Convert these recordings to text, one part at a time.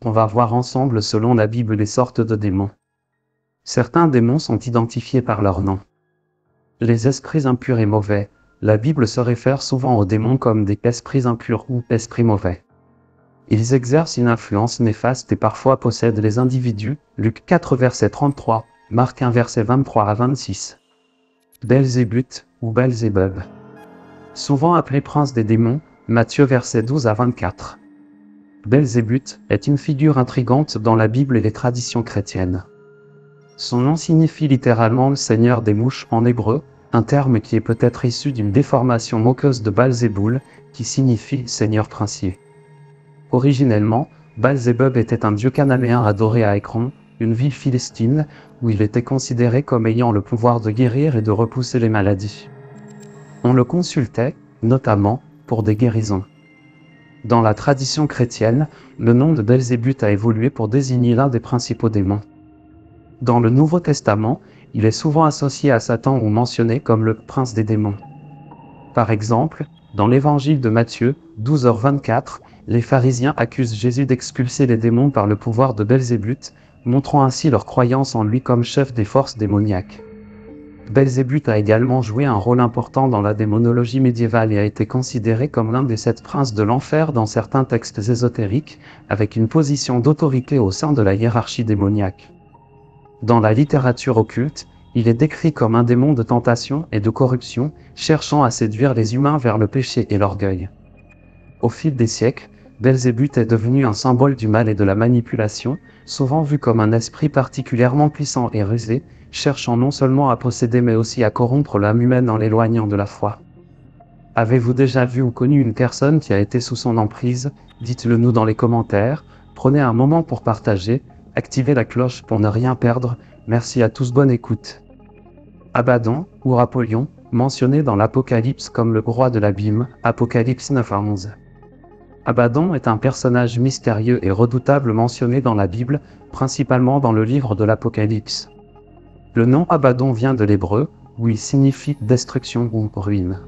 On va voir ensemble selon la Bible les sortes de démons. Certains démons sont identifiés par leur nom. Les esprits impurs et mauvais. La Bible se réfère souvent aux démons comme des esprits impurs ou esprits mauvais. Ils exercent une influence néfaste et parfois possèdent les individus. Luc 4 verset 33, Marc 1 verset 23 à 26. Belzébuth ou Belzébub. Souvent appelé prince des démons, Matthieu verset 12 à 24. Belzébuth est une figure intrigante dans la Bible et les traditions chrétiennes. Son nom signifie littéralement le seigneur des mouches en hébreu, un terme qui est peut-être issu d'une déformation moqueuse de Baal-Zéboul, qui signifie seigneur princier. Originellement, Baal-Zébub était un dieu cananéen adoré à Écron, une ville philistine, où il était considéré comme ayant le pouvoir de guérir et de repousser les maladies. On le consultait, notamment, pour des guérisons. Dans la tradition chrétienne, le nom de Belzébuth a évolué pour désigner l'un des principaux démons. Dans le Nouveau Testament, il est souvent associé à Satan ou mentionné comme le prince des démons. Par exemple, dans l'évangile de Matthieu, 12h24, les pharisiens accusent Jésus d'expulser les démons par le pouvoir de Belzébuth, montrant ainsi leur croyance en lui comme chef des forces démoniaques. Belzébuth a également joué un rôle important dans la démonologie médiévale et a été considéré comme l'un des 7 princes de l'enfer dans certains textes ésotériques, avec une position d'autorité au sein de la hiérarchie démoniaque. Dans la littérature occulte, il est décrit comme un démon de tentation et de corruption, cherchant à séduire les humains vers le péché et l'orgueil. Au fil des siècles, Belzébuth est devenu un symbole du mal et de la manipulation, souvent vu comme un esprit particulièrement puissant et rusé, cherchant non seulement à posséder mais aussi à corrompre l'âme humaine en l'éloignant de la foi. Avez-vous déjà vu ou connu une personne qui a été sous son emprise? Dites-le nous dans les commentaires, prenez un moment pour partager, activez la cloche pour ne rien perdre, merci à tous, bonne écoute. Abaddon, ou Apollyon, mentionné dans l'Apocalypse comme le roi de l'abîme, Apocalypse 9 à 11. Abaddon est un personnage mystérieux et redoutable mentionné dans la Bible, principalement dans le livre de l'Apocalypse. Le nom Abaddon vient de l'hébreu, où il signifie destruction ou ruine.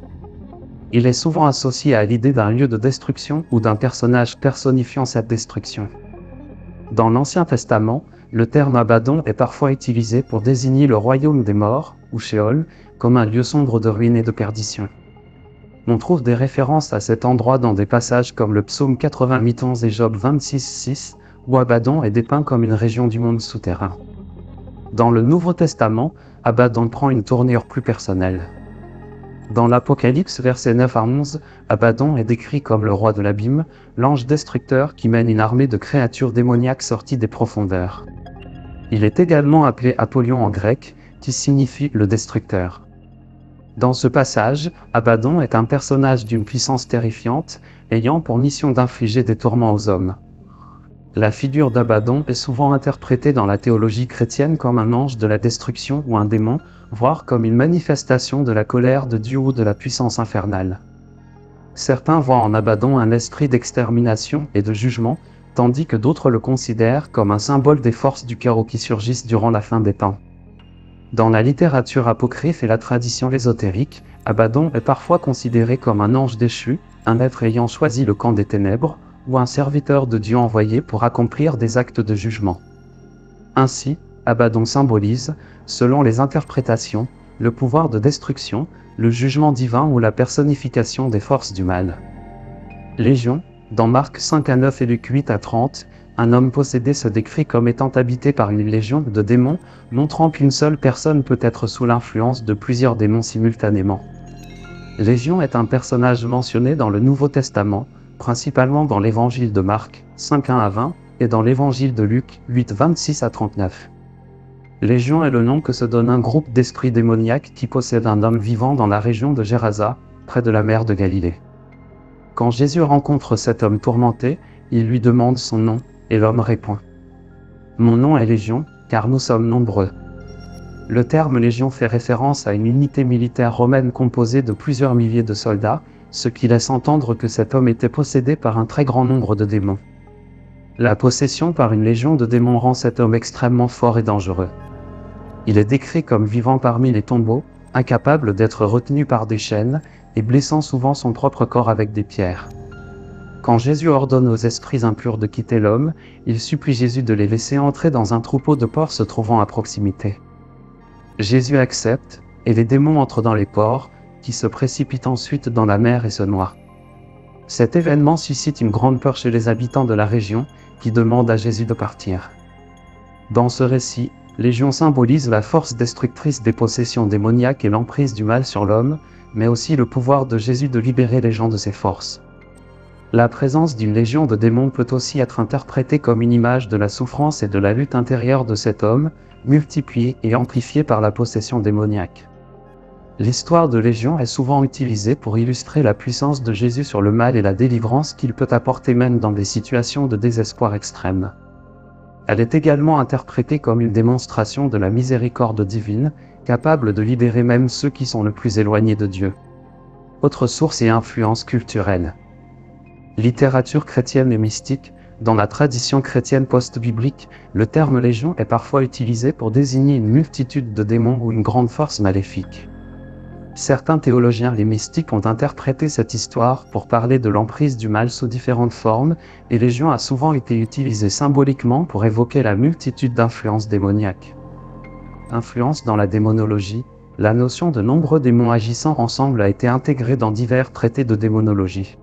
Il est souvent associé à l'idée d'un lieu de destruction ou d'un personnage personnifiant cette destruction. Dans l'Ancien Testament, le terme Abaddon est parfois utilisé pour désigner le royaume des morts, ou Sheol, comme un lieu sombre de ruine et de perdition. On trouve des références à cet endroit dans des passages comme le psaume 88:11 et Job 26:6, où Abaddon est dépeint comme une région du monde souterrain. Dans le Nouveau Testament, Abaddon prend une tournure plus personnelle. Dans l'Apocalypse versets 9 à 11, Abaddon est décrit comme le roi de l'abîme, l'ange destructeur qui mène une armée de créatures démoniaques sorties des profondeurs. Il est également appelé Apollyon en grec, qui signifie le destructeur. Dans ce passage, Abaddon est un personnage d'une puissance terrifiante, ayant pour mission d'infliger des tourments aux hommes. La figure d'Abaddon est souvent interprétée dans la théologie chrétienne comme un ange de la destruction ou un démon, voire comme une manifestation de la colère de Dieu ou de la puissance infernale. Certains voient en Abaddon un esprit d'extermination et de jugement, tandis que d'autres le considèrent comme un symbole des forces du chaos qui surgissent durant la fin des temps. Dans la littérature apocryphe et la tradition ésotérique, Abaddon est parfois considéré comme un ange déchu, un être ayant choisi le camp des ténèbres, ou un serviteur de Dieu envoyé pour accomplir des actes de jugement. Ainsi, Abaddon symbolise, selon les interprétations, le pouvoir de destruction, le jugement divin ou la personnification des forces du mal. Légion, dans Marc 5 à 9 et Luc 8 à 30, un homme possédé se décrit comme étant habité par une légion de démons, montrant qu'une seule personne peut être sous l'influence de plusieurs démons simultanément. Légion est un personnage mentionné dans le Nouveau Testament, principalement dans l'évangile de Marc, 5:1 à 20, et dans l'évangile de Luc, 8:26 à 39. Légion est le nom que se donne un groupe d'esprits démoniaques qui possède un homme vivant dans la région de Gérasa, près de la mer de Galilée. Quand Jésus rencontre cet homme tourmenté, il lui demande son nom, et l'homme répond « Mon nom est Légion, car nous sommes nombreux ». Le terme Légion fait référence à une unité militaire romaine composée de plusieurs milliers de soldats, ce qui laisse entendre que cet homme était possédé par un très grand nombre de démons. La possession par une légion de démons rend cet homme extrêmement fort et dangereux. Il est décrit comme vivant parmi les tombeaux, incapable d'être retenu par des chaînes, et blessant souvent son propre corps avec des pierres. Quand Jésus ordonne aux esprits impurs de quitter l'homme, il supplie Jésus de les laisser entrer dans un troupeau de porcs se trouvant à proximité. Jésus accepte, et les démons entrent dans les porcs, qui se précipitent ensuite dans la mer et se noient. Cet événement suscite une grande peur chez les habitants de la région, qui demandent à Jésus de partir. Dans ce récit, Légion symbolise la force destructrice des possessions démoniaques et l'emprise du mal sur l'homme, mais aussi le pouvoir de Jésus de libérer les gens de ses forces. La présence d'une légion de démons peut aussi être interprétée comme une image de la souffrance et de la lutte intérieure de cet homme, multipliée et amplifiée par la possession démoniaque. L'histoire de Légion est souvent utilisée pour illustrer la puissance de Jésus sur le mal et la délivrance qu'il peut apporter même dans des situations de désespoir extrême. Elle est également interprétée comme une démonstration de la miséricorde divine, capable de libérer même ceux qui sont le plus éloignés de Dieu. Autre source et influence culturelle. Littérature chrétienne et mystique. Dans la tradition chrétienne post-biblique, le terme légion est parfois utilisé pour désigner une multitude de démons ou une grande force maléfique. Certains théologiens et mystiques ont interprété cette histoire pour parler de l'emprise du mal sous différentes formes, et légion a souvent été utilisé symboliquement pour évoquer la multitude d'influences démoniaques. Influence dans la démonologie. La notion de nombreux démons agissant ensemble a été intégrée dans divers traités de démonologie.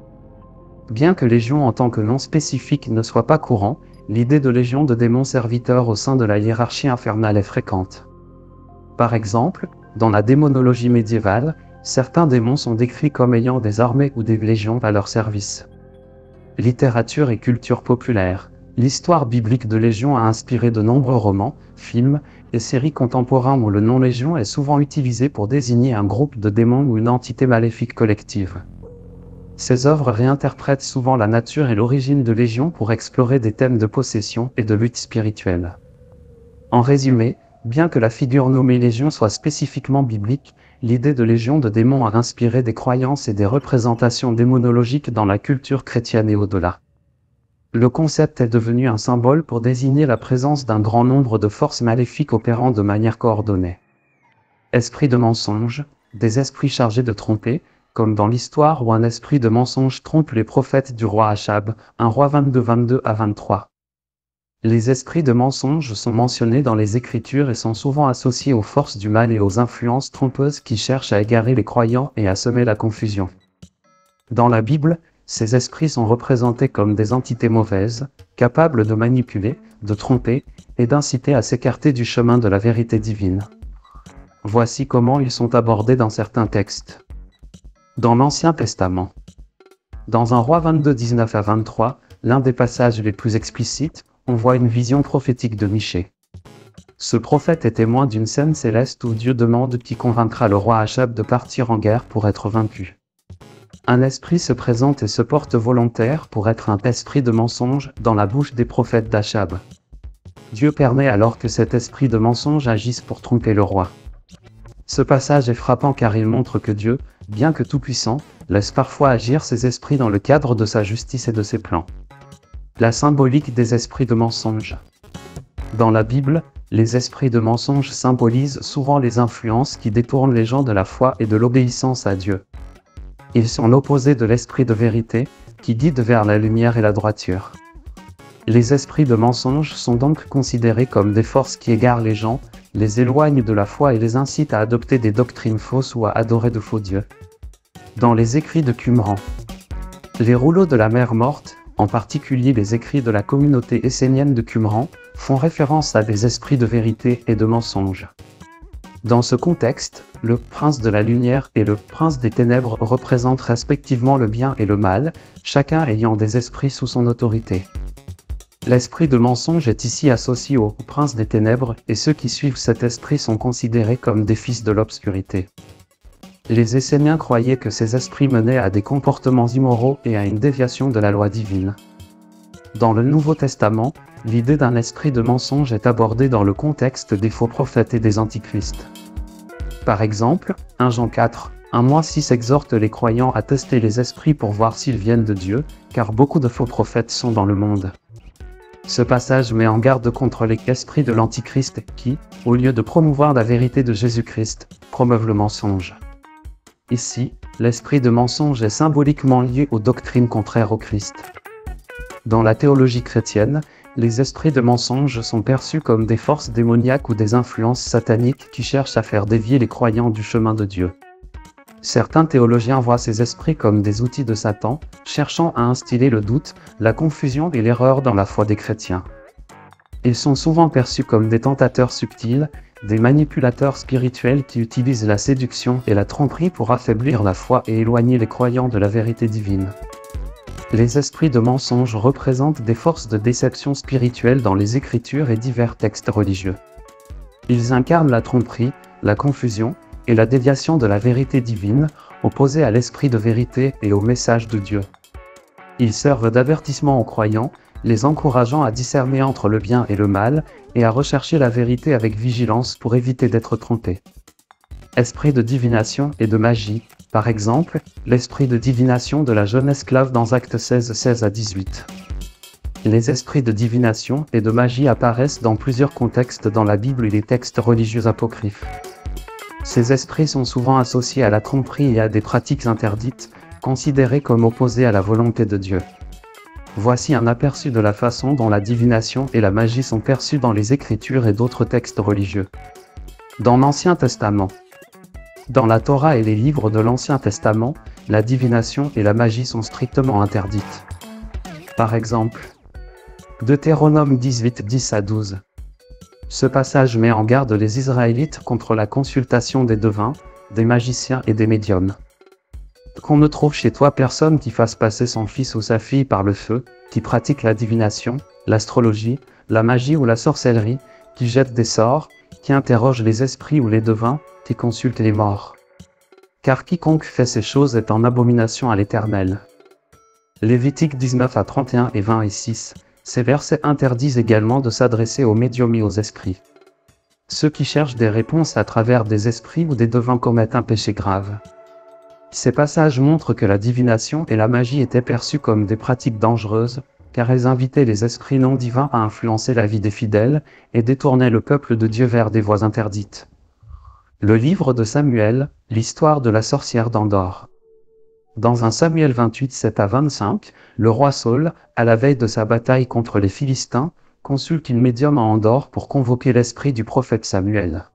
Bien que légion en tant que nom spécifique ne soit pas courant, l'idée de légion de démons serviteurs au sein de la hiérarchie infernale est fréquente. Par exemple, dans la démonologie médiévale, certains démons sont décrits comme ayant des armées ou des légions à leur service. Littérature et culture populaire. L'histoire biblique de Légion a inspiré de nombreux romans, films et séries contemporains où le nom Légion est souvent utilisé pour désigner un groupe de démons ou une entité maléfique collective. Ces œuvres réinterprètent souvent la nature et l'origine de Légion pour explorer des thèmes de possession et de lutte spirituelle. En résumé, bien que la figure nommée Légion soit spécifiquement biblique, l'idée de légion de démons a inspiré des croyances et des représentations démonologiques dans la culture chrétienne et au-delà. Le concept est devenu un symbole pour désigner la présence d'un grand nombre de forces maléfiques opérant de manière coordonnée. Esprit de mensonge, des esprits chargés de tromper, comme dans l'histoire où un esprit de mensonge trompe les prophètes du roi Achab, 1 Roi 22 à 23. Les esprits de mensonge sont mentionnés dans les Écritures et sont souvent associés aux forces du mal et aux influences trompeuses qui cherchent à égarer les croyants et à semer la confusion. Dans la Bible, ces esprits sont représentés comme des entités mauvaises, capables de manipuler, de tromper, et d'inciter à s'écarter du chemin de la vérité divine. Voici comment ils sont abordés dans certains textes. Dans l'Ancien Testament. Dans 1 Roi 22, 19 à 23, l'un des passages les plus explicites, on voit une vision prophétique de Michée. Ce prophète est témoin d'une scène céleste où Dieu demande qui convaincra le roi Achab de partir en guerre pour être vaincu. Un esprit se présente et se porte volontaire pour être un esprit de mensonge dans la bouche des prophètes d'Achab. Dieu permet alors que cet esprit de mensonge agisse pour tromper le roi. Ce passage est frappant car il montre que Dieu, bien que tout-puissant, laisse parfois agir ses esprits dans le cadre de sa justice et de ses plans. La symbolique des esprits de mensonge. Dans la Bible, les esprits de mensonge symbolisent souvent les influences qui détournent les gens de la foi et de l'obéissance à Dieu. Ils sont l'opposé de l'esprit de vérité, qui guide vers la lumière et la droiture. Les esprits de mensonge sont donc considérés comme des forces qui égarent les gens, les éloignent de la foi et les incitent à adopter des doctrines fausses ou à adorer de faux dieux. Dans les écrits de Qumran. Les rouleaux de la mer morte, en particulier les écrits de la communauté essénienne de Qumran, font référence à des esprits de vérité et de mensonge. Dans ce contexte, le prince de la lumière et le prince des ténèbres représentent respectivement le bien et le mal, chacun ayant des esprits sous son autorité. L'esprit de mensonge est ici associé au prince des ténèbres et ceux qui suivent cet esprit sont considérés comme des fils de l'obscurité. Les Esséniens croyaient que ces esprits menaient à des comportements immoraux et à une déviation de la loi divine. Dans le Nouveau Testament, l'idée d'un esprit de mensonge est abordée dans le contexte des faux prophètes et des antichrists. Par exemple, 1 Jean 4, 1-6 exhorte les croyants à tester les esprits pour voir s'ils viennent de Dieu, car beaucoup de faux prophètes sont dans le monde. Ce passage met en garde contre les esprits de l'antichrist qui, au lieu de promouvoir la vérité de Jésus-Christ, promeuvent le mensonge. Ici, L'esprit de mensonge est symboliquement lié aux doctrines contraires au Christ. Dans la théologie chrétienne, les esprits de mensonge sont perçus comme des forces démoniaques ou des influences sataniques qui cherchent à faire dévier les croyants du chemin de Dieu. Certains théologiens voient ces esprits comme des outils de Satan, cherchant à instiller le doute, la confusion et l'erreur dans la foi des chrétiens. Ils sont souvent perçus comme des tentateurs subtils, des manipulateurs spirituels qui utilisent la séduction et la tromperie pour affaiblir la foi et éloigner les croyants de la vérité divine. Les esprits de mensonge représentent des forces de déception spirituelle dans les Écritures et divers textes religieux. Ils incarnent la tromperie, la confusion et la déviation de la vérité divine, opposée à l'esprit de vérité et au message de Dieu. Ils servent d'avertissement aux croyants, les encourageant à discerner entre le bien et le mal, et à rechercher la vérité avec vigilance pour éviter d'être trompés. Esprit de divination et de magie, par exemple, l'esprit de divination de la jeune esclave dans Actes 16, 16 à 18. Les esprits de divination et de magie apparaissent dans plusieurs contextes dans la Bible et les textes religieux apocryphes. Ces esprits sont souvent associés à la tromperie et à des pratiques interdites, considérées comme opposées à la volonté de Dieu. Voici un aperçu de la façon dont la divination et la magie sont perçues dans les Écritures et d'autres textes religieux. Dans l'Ancien Testament. Dans la Torah et les livres de l'Ancien Testament, la divination et la magie sont strictement interdites. Par exemple, Deutéronome 18, 10 à 12. Ce passage met en garde les Israélites contre la consultation des devins, des magiciens et des médiums. Qu'on ne trouve chez toi personne qui fasse passer son fils ou sa fille par le feu, qui pratique la divination, l'astrologie, la magie ou la sorcellerie, qui jette des sorts, qui interroge les esprits ou les devins, qui consulte les morts. Car quiconque fait ces choses est en abomination à l'Éternel. Lévitique 19 à 31 et 20 et 6, ces versets interdisent également de s'adresser aux médiums et aux esprits. Ceux qui cherchent des réponses à travers des esprits ou des devins commettent un péché grave. Ces passages montrent que la divination et la magie étaient perçues comme des pratiques dangereuses, car elles invitaient les esprits non divins à influencer la vie des fidèles, et détournaient le peuple de Dieu vers des voies interdites. Le livre de Samuel, l'histoire de la sorcière d'Endor. Dans 1 Samuel 28, 7 à 25, le roi Saul, à la veille de sa bataille contre les Philistins, consulte une médium à Endor pour convoquer l'esprit du prophète Samuel.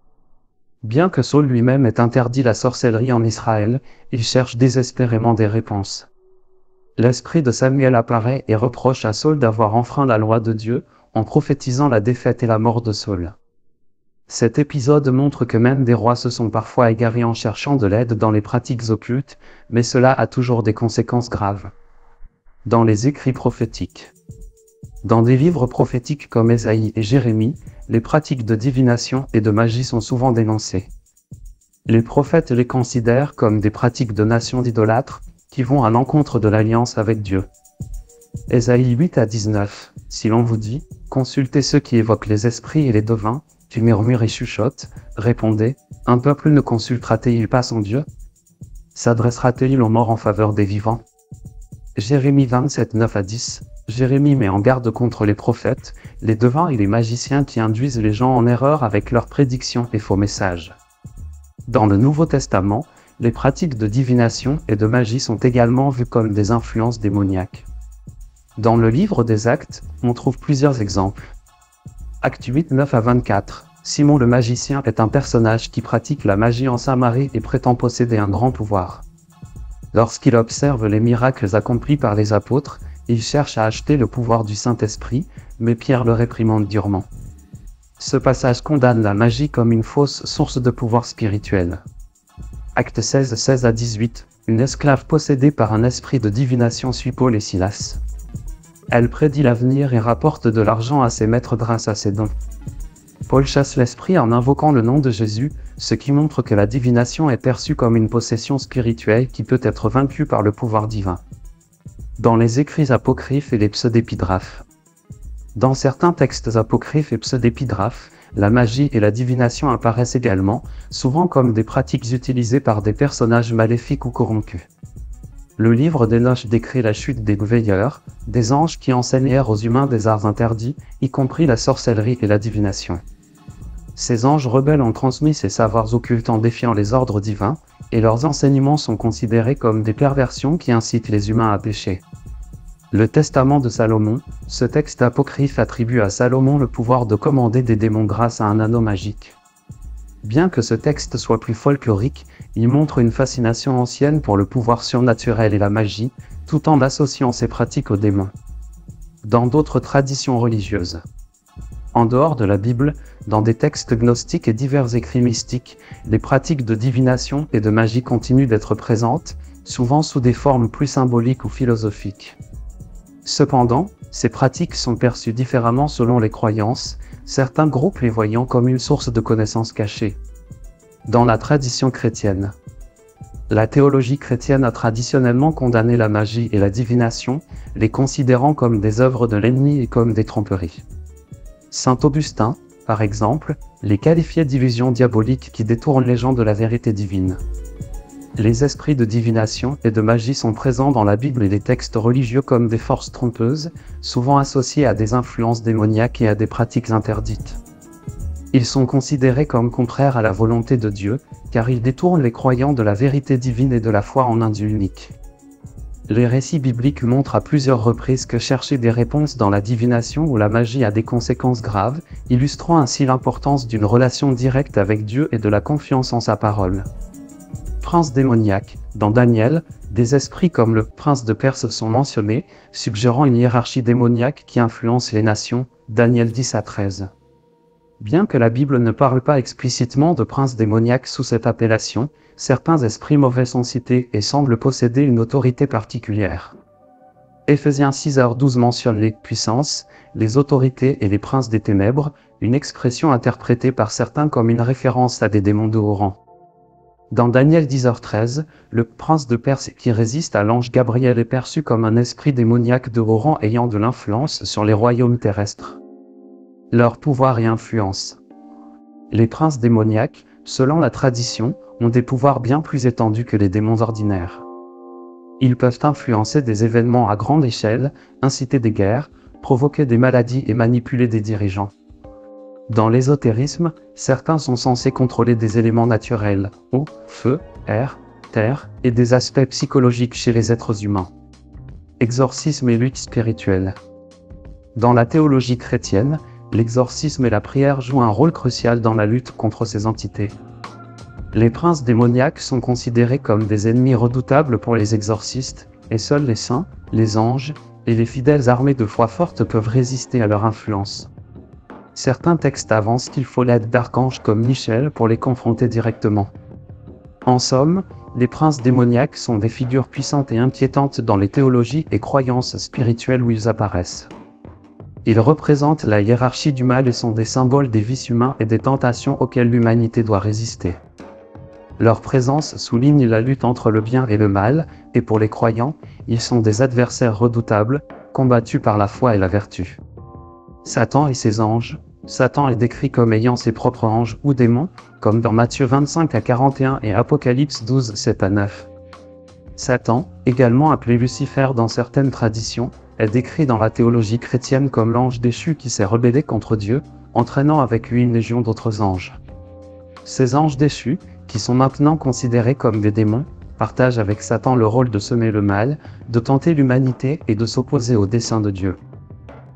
Bien que Saul lui-même ait interdit la sorcellerie en Israël, il cherche désespérément des réponses. L'esprit de Samuel apparaît et reproche à Saul d'avoir enfreint la loi de Dieu, en prophétisant la défaite et la mort de Saul. Cet épisode montre que même des rois se sont parfois égarés en cherchant de l'aide dans les pratiques occultes, mais cela a toujours des conséquences graves. Dans les écrits prophétiques. Dans des livres prophétiques comme Ésaïe et Jérémie, les pratiques de divination et de magie sont souvent dénoncées. Les prophètes les considèrent comme des pratiques de nations d'idolâtres, qui vont à l'encontre de l'alliance avec Dieu. Ésaïe 8 à 19, si l'on vous dit, consultez ceux qui évoquent les esprits et les devins, qui murmurent et chuchotent, répondez, un peuple ne consultera-t-il pas son Dieu? S'adressera-t-il aux morts en faveur des vivants? Jérémie 27, 9 à 10, Jérémie met en garde contre les prophètes, les devins et les magiciens qui induisent les gens en erreur avec leurs prédictions et faux messages. Dans le Nouveau Testament, les pratiques de divination et de magie sont également vues comme des influences démoniaques. Dans le livre des Actes, on trouve plusieurs exemples. Actes 8, 9 à 24. Simon le magicien est un personnage qui pratique la magie en Samarie et prétend posséder un grand pouvoir. Lorsqu'il observe les miracles accomplis par les apôtres, il cherche à acheter le pouvoir du Saint-Esprit, mais Pierre le réprimande durement. Ce passage condamne la magie comme une fausse source de pouvoir spirituel. Acte 16, 16 à 18. Une esclave possédée par un esprit de divination suit Paul et Silas. Elle prédit l'avenir et rapporte de l'argent à ses maîtres grâce à ses dons. Paul chasse l'esprit en invoquant le nom de Jésus, ce qui montre que la divination est perçue comme une possession spirituelle qui peut être vaincue par le pouvoir divin. Dans les écrits apocryphes et les pseudépigraphes. Dans certains textes apocryphes et pseudépigraphes, la magie et la divination apparaissent également, souvent comme des pratiques utilisées par des personnages maléfiques ou corrompus. Le livre d'Hénoch décrit la chute des veilleurs, des anges qui enseignèrent aux humains des arts interdits, y compris la sorcellerie et la divination. Ces anges rebelles ont transmis ces savoirs occultes en défiant les ordres divins, et leurs enseignements sont considérés comme des perversions qui incitent les humains à pécher. Le Testament de Salomon, ce texte apocryphe attribue à Salomon le pouvoir de commander des démons grâce à un anneau magique. Bien que ce texte soit plus folklorique, il montre une fascination ancienne pour le pouvoir surnaturel et la magie, tout en associant ces pratiques aux démons. Dans d'autres traditions religieuses. En dehors de la Bible, dans des textes gnostiques et divers écrits mystiques, les pratiques de divination et de magie continuent d'être présentes, souvent sous des formes plus symboliques ou philosophiques. Cependant, ces pratiques sont perçues différemment selon les croyances, certains groupes les voyant comme une source de connaissances cachées. Dans la tradition chrétienne, la théologie chrétienne a traditionnellement condamné la magie et la divination, les considérant comme des œuvres de l'ennemi et comme des tromperies. Saint Augustin, par exemple, les qualifiait d'illusions diaboliques qui détournent les gens de la vérité divine. Les esprits de divination et de magie sont présents dans la Bible et les textes religieux comme des forces trompeuses, souvent associées à des influences démoniaques et à des pratiques interdites. Ils sont considérés comme contraires à la volonté de Dieu, car ils détournent les croyants de la vérité divine et de la foi en un Dieu unique. Les récits bibliques montrent à plusieurs reprises que chercher des réponses dans la divination ou la magie a des conséquences graves, illustrant ainsi l'importance d'une relation directe avec Dieu et de la confiance en sa parole. Prince démoniaque, dans Daniel, des esprits comme le prince de Perse sont mentionnés, suggérant une hiérarchie démoniaque qui influence les nations, Daniel 10 à 13. Bien que la Bible ne parle pas explicitement de prince démoniaque sous cette appellation, certains esprits mauvais sont cités et semblent posséder une autorité particulière. Éphésiens 6h12 mentionne les puissances, les autorités et les princes des ténèbres, une expression interprétée par certains comme une référence à des démons de haut rang. Dans Daniel 10h13, le prince de Perse qui résiste à l'ange Gabriel est perçu comme un esprit démoniaque de haut rang ayant de l'influence sur les royaumes terrestres. Leur pouvoir et influence. Les princes démoniaques, selon la tradition, ont des pouvoirs bien plus étendus que les démons ordinaires. Ils peuvent influencer des événements à grande échelle, inciter des guerres, provoquer des maladies et manipuler des dirigeants. Dans l'ésotérisme, certains sont censés contrôler des éléments naturels, eau, feu, air, terre, et des aspects psychologiques chez les êtres humains. Exorcisme et lutte spirituelle. Dans la théologie chrétienne, l'exorcisme et la prière jouent un rôle crucial dans la lutte contre ces entités. Les princes démoniaques sont considérés comme des ennemis redoutables pour les exorcistes, et seuls les saints, les anges, et les fidèles armés de foi forte peuvent résister à leur influence. Certains textes avancent qu'il faut l'aide d'archanges comme Michel pour les confronter directement. En somme, les princes démoniaques sont des figures puissantes et inquiétantes dans les théologies et croyances spirituelles où ils apparaissent. Ils représentent la hiérarchie du mal et sont des symboles des vices humains et des tentations auxquelles l'humanité doit résister. Leur présence souligne la lutte entre le bien et le mal, et pour les croyants, ils sont des adversaires redoutables, combattus par la foi et la vertu. Satan et ses anges. Satan est décrit comme ayant ses propres anges ou démons, comme dans Matthieu 25 à 41 et Apocalypse 12 7 à 9. Satan, également appelé Lucifer dans certaines traditions, est décrit dans la théologie chrétienne comme l'ange déchu qui s'est rebellé contre Dieu, entraînant avec lui une légion d'autres anges. Ces anges déchus, qui sont maintenant considérés comme des démons, partagent avec Satan le rôle de semer le mal, de tenter l'humanité et de s'opposer aux desseins de Dieu.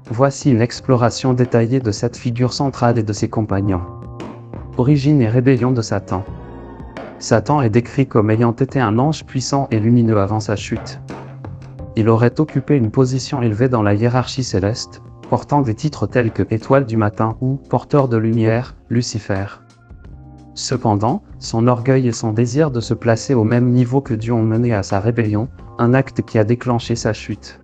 Voici une exploration détaillée de cette figure centrale et de ses compagnons. Origine et rébellion de Satan. Satan est décrit comme ayant été un ange puissant et lumineux avant sa chute. Il aurait occupé une position élevée dans la hiérarchie céleste, portant des titres tels que Étoile du matin ou Porteur de lumière, Lucifer. Cependant, son orgueil et son désir de se placer au même niveau que Dieu ont mené à sa rébellion, un acte qui a déclenché sa chute.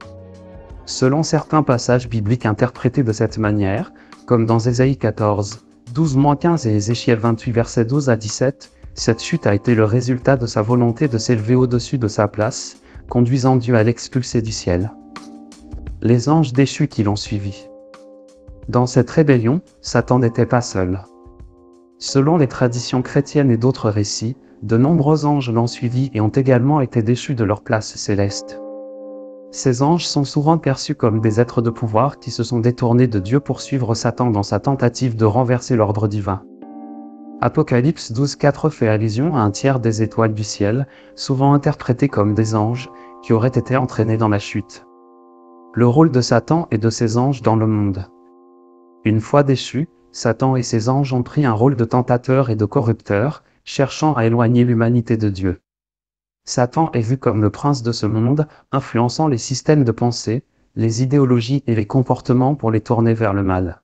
Selon certains passages bibliques interprétés de cette manière, comme dans Ésaïe 14, 12-15 et Ézéchiel 28 versets 12 à 17, cette chute a été le résultat de sa volonté de s'élever au-dessus de sa place, conduisant Dieu à l'expulser du ciel. Les anges déchus qui l'ont suivi. Dans cette rébellion, Satan n'était pas seul. Selon les traditions chrétiennes et d'autres récits, de nombreux anges l'ont suivi et ont également été déchus de leur place céleste. Ces anges sont souvent perçus comme des êtres de pouvoir qui se sont détournés de Dieu pour suivre Satan dans sa tentative de renverser l'ordre divin. Apocalypse 12:4 fait allusion à un tiers des étoiles du ciel, souvent interprétées comme des anges, qui auraient été entraînés dans la chute. Le rôle de Satan et de ses anges dans le monde. Une fois déchus, Satan et ses anges ont pris un rôle de tentateurs et de corrupteurs, cherchant à éloigner l'humanité de Dieu. Satan est vu comme le prince de ce monde, influençant les systèmes de pensée, les idéologies et les comportements pour les tourner vers le mal.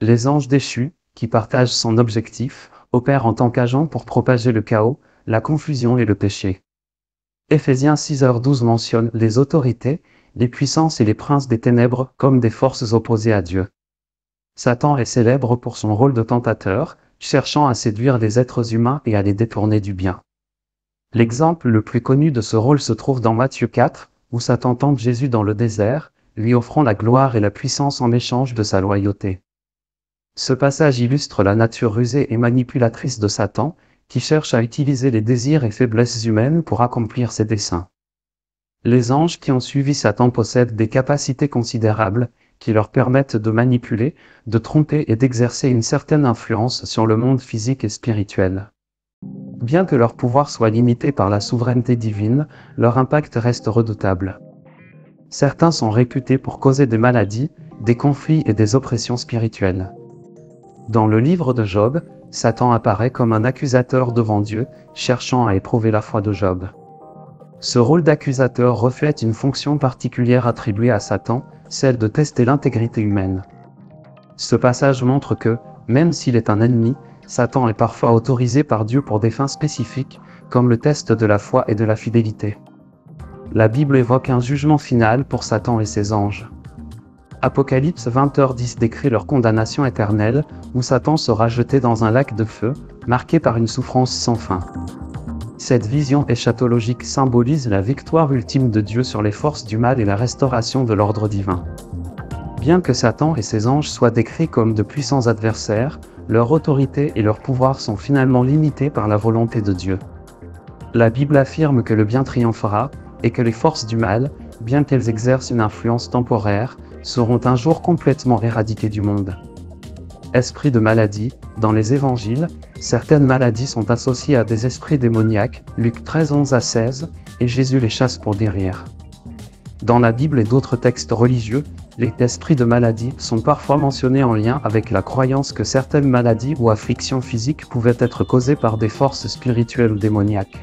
Les anges déchus, qui partagent son objectif, opèrent en tant qu'agents pour propager le chaos, la confusion et le péché. Éphésiens 6h12 mentionne les autorités, les puissances et les princes des ténèbres comme des forces opposées à Dieu. Satan est célèbre pour son rôle de tentateur, cherchant à séduire les êtres humains et à les détourner du bien. L'exemple le plus connu de ce rôle se trouve dans Matthieu 4, où Satan tente Jésus dans le désert, lui offrant la gloire et la puissance en échange de sa loyauté. Ce passage illustre la nature rusée et manipulatrice de Satan, qui cherche à utiliser les désirs et faiblesses humaines pour accomplir ses desseins. Les anges qui ont suivi Satan possèdent des capacités considérables, qui leur permettent de manipuler, de tromper et d'exercer une certaine influence sur le monde physique et spirituel. Bien que leur pouvoir soit limité par la souveraineté divine, leur impact reste redoutable. Certains sont réputés pour causer des maladies, des conflits et des oppressions spirituelles. Dans le livre de Job, Satan apparaît comme un accusateur devant Dieu, cherchant à éprouver la foi de Job. Ce rôle d'accusateur reflète une fonction particulière attribuée à Satan, celle de tester l'intégrité humaine. Ce passage montre que, même s'il est un ennemi, Satan est parfois autorisé par Dieu pour des fins spécifiques, comme le test de la foi et de la fidélité. La Bible évoque un jugement final pour Satan et ses anges. Apocalypse 20h10 décrit leur condamnation éternelle, où Satan sera jeté dans un lac de feu, marqué par une souffrance sans fin. Cette vision eschatologique symbolise la victoire ultime de Dieu sur les forces du mal et la restauration de l'ordre divin. Bien que Satan et ses anges soient décrits comme de puissants adversaires, leur autorité et leur pouvoir sont finalement limités par la volonté de Dieu. La Bible affirme que le bien triomphera, et que les forces du mal, bien qu'elles exercent une influence temporaire, seront un jour complètement éradiquées du monde. Esprit de maladie, dans les évangiles, certaines maladies sont associées à des esprits démoniaques, Luc 13:11-16, et Jésus les chasse pour guérir. Dans la Bible et d'autres textes religieux, les esprits de maladie sont parfois mentionnés en lien avec la croyance que certaines maladies ou afflictions physiques pouvaient être causées par des forces spirituelles ou démoniaques.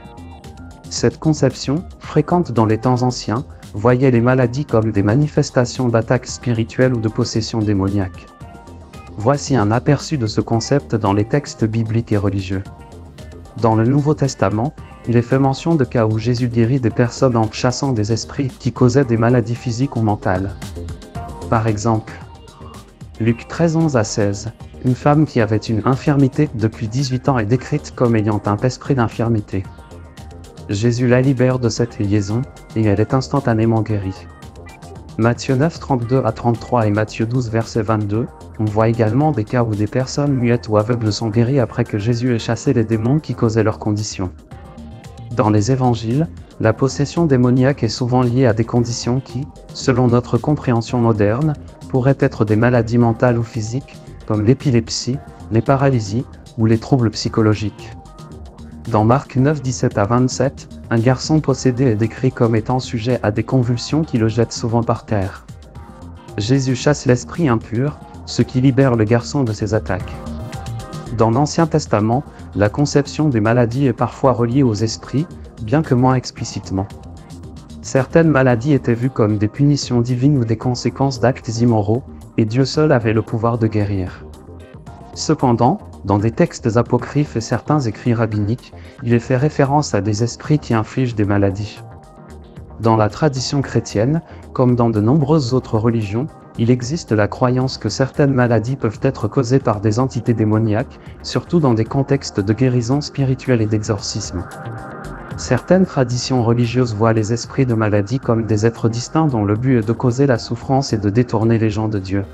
Cette conception, fréquente dans les temps anciens, voyait les maladies comme des manifestations d'attaques spirituelles ou de possession démoniaque. Voici un aperçu de ce concept dans les textes bibliques et religieux. Dans le Nouveau Testament, il est fait mention de cas où Jésus guérit des personnes en chassant des esprits qui causaient des maladies physiques ou mentales. Par exemple, Luc 13:11-16, une femme qui avait une infirmité depuis 18 ans est décrite comme ayant un esprit d'infirmité. Jésus la libère de cette liaison, et elle est instantanément guérie. Matthieu 9:32-33 et Matthieu 12:22, on voit également des cas où des personnes muettes ou aveugles sont guéries après que Jésus ait chassé les démons qui causaient leur condition. Dans les évangiles, la possession démoniaque est souvent liée à des conditions qui, selon notre compréhension moderne, pourraient être des maladies mentales ou physiques, comme l'épilepsie, les paralysies ou les troubles psychologiques. Dans Marc 9:17-27, un garçon possédé est décrit comme étant sujet à des convulsions qui le jettent souvent par terre. Jésus chasse l'esprit impur, ce qui libère le garçon de ses attaques. Dans l'Ancien Testament, la conception des maladies est parfois reliée aux esprits, bien que moins explicitement. Certaines maladies étaient vues comme des punitions divines ou des conséquences d'actes immoraux, et Dieu seul avait le pouvoir de guérir. Cependant, dans des textes apocryphes et certains écrits rabbiniques, il est fait référence à des esprits qui infligent des maladies. Dans la tradition chrétienne, comme dans de nombreuses autres religions, il existe la croyance que certaines maladies peuvent être causées par des entités démoniaques, surtout dans des contextes de guérison spirituelle et d'exorcisme. Certaines traditions religieuses voient les esprits de maladie comme des êtres distincts dont le but est de causer la souffrance et de détourner les gens de Dieu.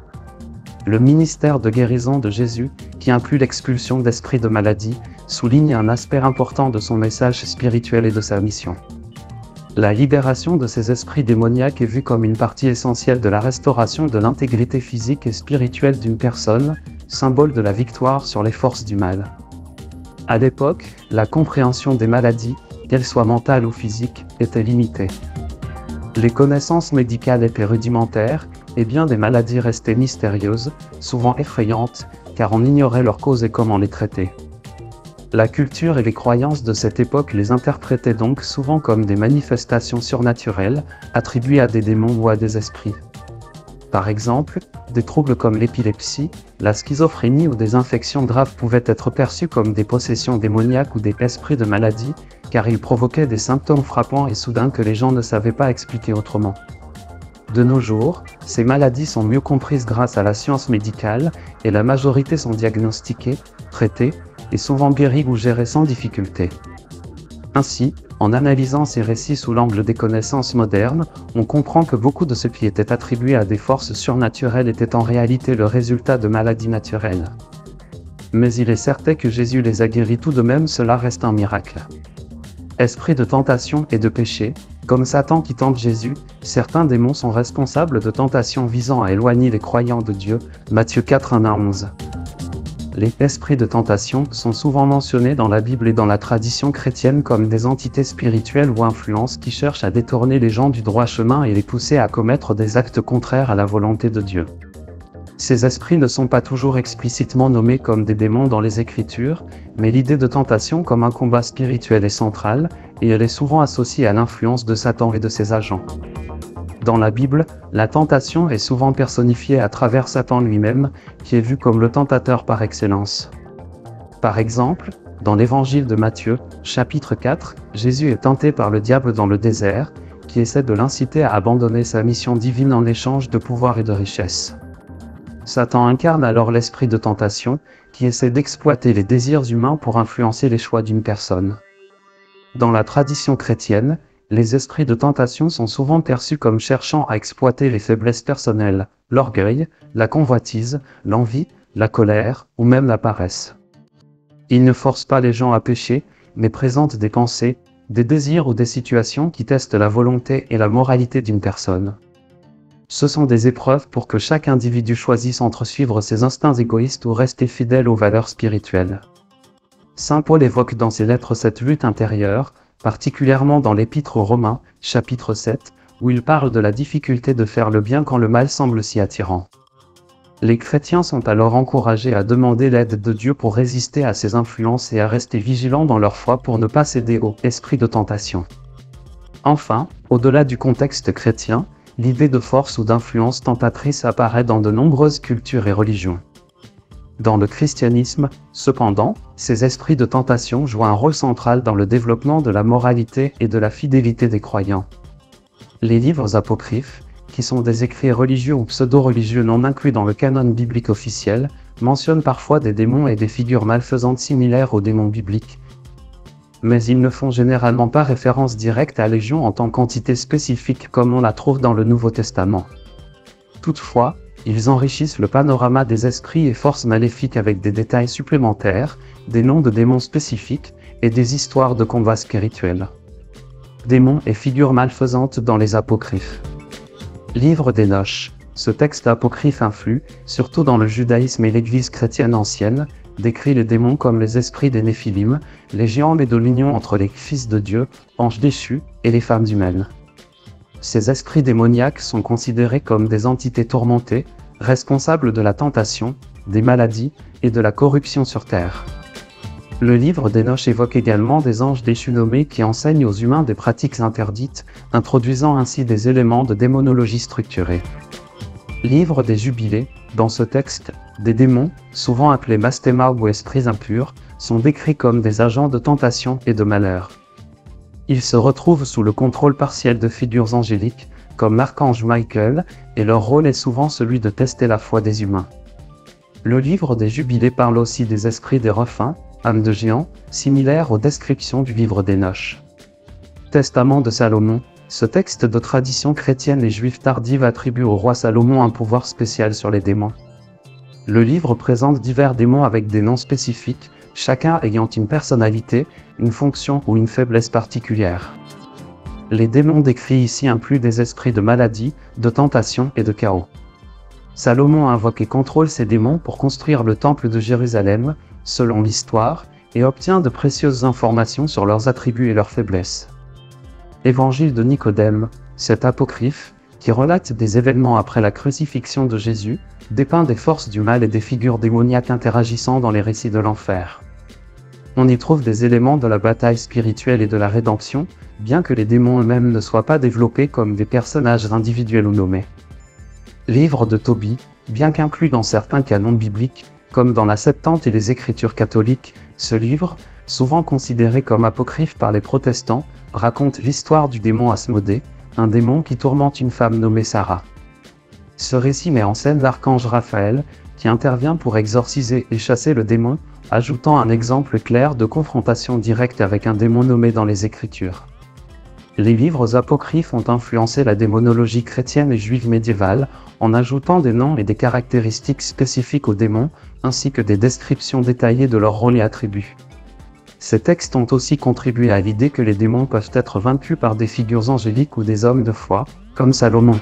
Le ministère de guérison de Jésus, qui inclut l'expulsion d'esprits de maladie, souligne un aspect important de son message spirituel et de sa mission. La libération de ces esprits démoniaques est vue comme une partie essentielle de la restauration de l'intégrité physique et spirituelle d'une personne, symbole de la victoire sur les forces du mal. À l'époque, la compréhension des maladies, qu'elles soient mentales ou physiques, était limitée. Les connaissances médicales étaient rudimentaires, et bien des maladies restaient mystérieuses, souvent effrayantes, car on ignorait leurs causes et comment les traiter. La culture et les croyances de cette époque les interprétaient donc souvent comme des manifestations surnaturelles, attribuées à des démons ou à des esprits. Par exemple, des troubles comme l'épilepsie, la schizophrénie ou des infections graves pouvaient être perçus comme des possessions démoniaques ou des esprits de maladie, car ils provoquaient des symptômes frappants et soudains que les gens ne savaient pas expliquer autrement. De nos jours, ces maladies sont mieux comprises grâce à la science médicale, et la majorité sont diagnostiquées, traitées, et souvent guéries ou gérées sans difficulté. Ainsi, en analysant ces récits sous l'angle des connaissances modernes, on comprend que beaucoup de ce qui était attribué à des forces surnaturelles était en réalité le résultat de maladies naturelles. Mais il est certain que Jésus les a guéris tout de même, cela reste un miracle. Esprit de tentation et de péché, comme Satan qui tente Jésus, certains démons sont responsables de tentations visant à éloigner les croyants de Dieu, Matthieu 4, 1 à 11. Les esprits de tentation sont souvent mentionnés dans la Bible et dans la tradition chrétienne comme des entités spirituelles ou influences qui cherchent à détourner les gens du droit chemin et les pousser à commettre des actes contraires à la volonté de Dieu. Ces esprits ne sont pas toujours explicitement nommés comme des démons dans les Écritures, mais l'idée de tentation comme un combat spirituel est centrale, et elle est souvent associée à l'influence de Satan et de ses agents. Dans la Bible, la tentation est souvent personnifiée à travers Satan lui-même, qui est vu comme le tentateur par excellence. Par exemple, dans l'évangile de Matthieu, chapitre 4, Jésus est tenté par le diable dans le désert, qui essaie de l'inciter à abandonner sa mission divine en échange de pouvoir et de richesse. Satan incarne alors l'esprit de tentation, qui essaie d'exploiter les désirs humains pour influencer les choix d'une personne. Dans la tradition chrétienne, les esprits de tentation sont souvent perçus comme cherchant à exploiter les faiblesses personnelles, l'orgueil, la convoitise, l'envie, la colère ou même la paresse. Ils ne forcent pas les gens à pécher, mais présentent des pensées, des désirs ou des situations qui testent la volonté et la moralité d'une personne. Ce sont des épreuves pour que chaque individu choisisse entre suivre ses instincts égoïstes ou rester fidèle aux valeurs spirituelles. Saint Paul évoque dans ses lettres cette lutte intérieure, particulièrement dans l'Épître aux Romains, chapitre 7, où il parle de la difficulté de faire le bien quand le mal semble si attirant. Les chrétiens sont alors encouragés à demander l'aide de Dieu pour résister à ces influences et à rester vigilants dans leur foi pour ne pas céder au « esprit de tentation ». Enfin, au-delà du contexte chrétien, l'idée de force ou d'influence tentatrice apparaît dans de nombreuses cultures et religions. Dans le christianisme, cependant, ces esprits de tentation jouent un rôle central dans le développement de la moralité et de la fidélité des croyants. Les livres apocryphes, qui sont des écrits religieux ou pseudo-religieux non inclus dans le canon biblique officiel, mentionnent parfois des démons et des figures malfaisantes similaires aux démons bibliques. Mais ils ne font généralement pas référence directe à Légion en tant qu'entité spécifique comme on la trouve dans le Nouveau Testament. Toutefois, ils enrichissent le panorama des esprits et forces maléfiques avec des détails supplémentaires, des noms de démons spécifiques, et des histoires de combats spirituels. Démons et figures malfaisantes dans les apocryphes. Livre d'Hénoch. Ce texte apocryphe influe, surtout dans le judaïsme et l'Église chrétienne ancienne, décrit les démons comme les esprits des Néphilim, les géants mais de l'union entre les fils de Dieu, anges déchus, et les femmes humaines. Ces esprits démoniaques sont considérés comme des entités tourmentées, responsables de la tentation, des maladies et de la corruption sur terre. Le livre d'Hénoch évoque également des anges déchus nommés qui enseignent aux humains des pratiques interdites, introduisant ainsi des éléments de démonologie structurée. Livre des Jubilés. Dans ce texte, des démons, souvent appelés mastéma ou esprits impurs, sont décrits comme des agents de tentation et de malheur. Ils se retrouvent sous le contrôle partiel de figures angéliques, comme l'archange Michael, et leur rôle est souvent celui de tester la foi des humains. Le livre des Jubilés parle aussi des esprits des Rephins, âmes de géants, similaires aux descriptions du livre d'Hénoch. Testament de Salomon. Ce texte de tradition chrétienne et juive tardive attribue au roi Salomon un pouvoir spécial sur les démons. Le livre présente divers démons avec des noms spécifiques, chacun ayant une personnalité, une fonction ou une faiblesse particulière. Les démons décrits ici incluent des esprits de maladie, de tentation et de chaos. Salomon invoque et contrôle ces démons pour construire le temple de Jérusalem. Selon l'histoire, et obtient de précieuses informations sur leurs attributs et leurs faiblesses. Évangile de Nicodème, cet apocryphe, qui relate des événements après la crucifixion de Jésus, dépeint des forces du mal et des figures démoniaques interagissant dans les récits de l'enfer. On y trouve des éléments de la bataille spirituelle et de la rédemption, bien que les démons eux-mêmes ne soient pas développés comme des personnages individuels ou nommés. Livre de Tobie, bien qu'inclus dans certains canons bibliques, comme dans la Septante et les Écritures catholiques, ce livre, souvent considéré comme apocryphe par les protestants, raconte l'histoire du démon Asmodée, un démon qui tourmente une femme nommée Sarah. Ce récit met en scène l'archange Raphaël, qui intervient pour exorciser et chasser le démon, ajoutant un exemple clair de confrontation directe avec un démon nommé dans les Écritures. Les livres apocryphes ont influencé la démonologie chrétienne et juive médiévale, en ajoutant des noms et des caractéristiques spécifiques aux démons, ainsi que des descriptions détaillées de leurs rôles et attributs. Ces textes ont aussi contribué à l'idée que les démons peuvent être vaincus par des figures angéliques ou des hommes de foi, comme Salomon.